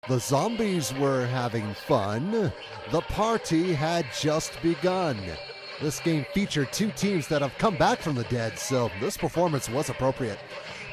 The zombies were having fun. The party had just begun. This game featured two teams that have come back from the dead, so this performance was appropriate.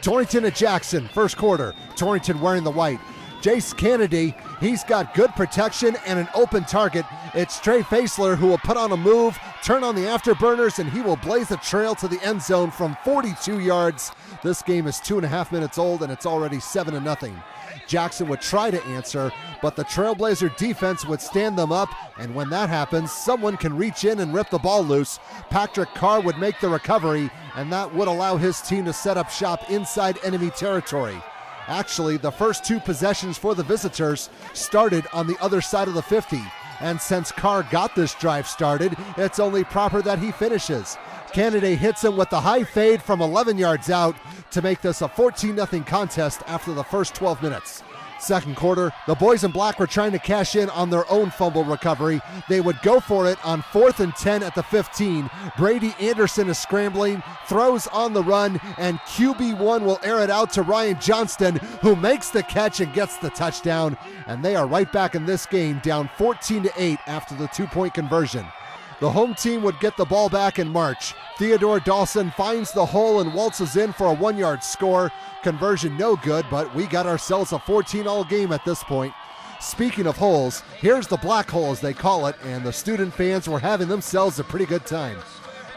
Torrington at Jackson, first quarter. Torrington wearing the white. Jace Kennedy, he's got good protection and an open target. It's Trey Faisler who will put on a move, turn on the afterburners, and he will blaze a trail to the end zone from 42 yards. This game is 2.5 minutes old, and it's already 7-0. Jackson would try to answer, but the Trailblazer defense would stand them up, and when that happens, someone can reach in and rip the ball loose. Patrick Carr would make the recovery, and that would allow his team to set up shop inside enemy territory. Actually, the first two possessions for the visitors started on the other side of the 50, and since Carr got this drive started, it's only proper that he finishes. Kennedy hits him with the high fade from 11 yards out to make this a 14-0 contest after the first 12 minutes. Second quarter, the boys in black were trying to cash in on their own fumble recovery. They would go for it on 4th and 10 at the 15. Brady Anderson is scrambling, throws on the run, and QB1 will air it out to Ryan Johnston, who makes the catch and gets the touchdown. And they are right back in this game, down 14-8 after the 2-point conversion. The home team would get the ball back in March. Theodore Dawson finds the hole and waltzes in for a 1-yard score. Conversion no good, but we got ourselves a 14-all game at this point. Speaking of holes, here's the black hole as they call it, and the student fans were having themselves a pretty good time.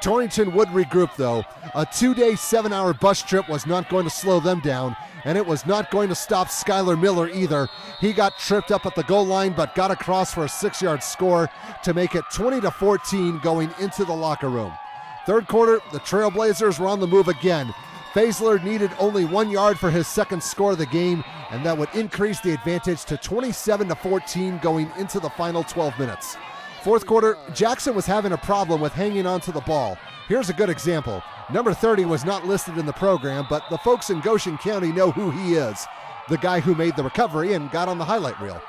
Torrington would regroup though. A 2-day, 7-hour bus trip was not going to slow them down, and it was not going to stop Skylar Miller either. He got tripped up at the goal line but got across for a 6-yard score to make it 20-14 going into the locker room. Third quarter, the Trailblazers were on the move again. Faisler needed only 1 yard for his second score of the game, and that would increase the advantage to 27-14 going into the final 12 minutes. Fourth quarter, Jackson was having a problem with hanging on to the ball. Here's a good example. Number 30 was not listed in the program, but the folks in Goshen County know who he is, the guy who made the recovery and got on the highlight reel.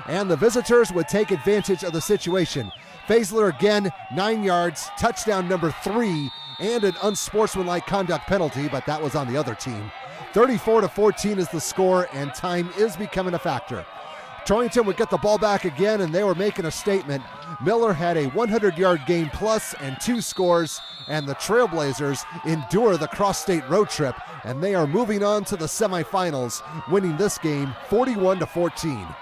And the visitors would take advantage of the situation. Faisler again, 9 yards, touchdown number 3, and an unsportsmanlike conduct penalty, but that was on the other team. 34-14 is the score, and time is becoming a factor. Torrington would get the ball back again, and they were making a statement. Miller had a 100-yard game plus and 2 scores, and the Trailblazers endure the cross-state road trip, and they are moving on to the semifinals, winning this game 41-14.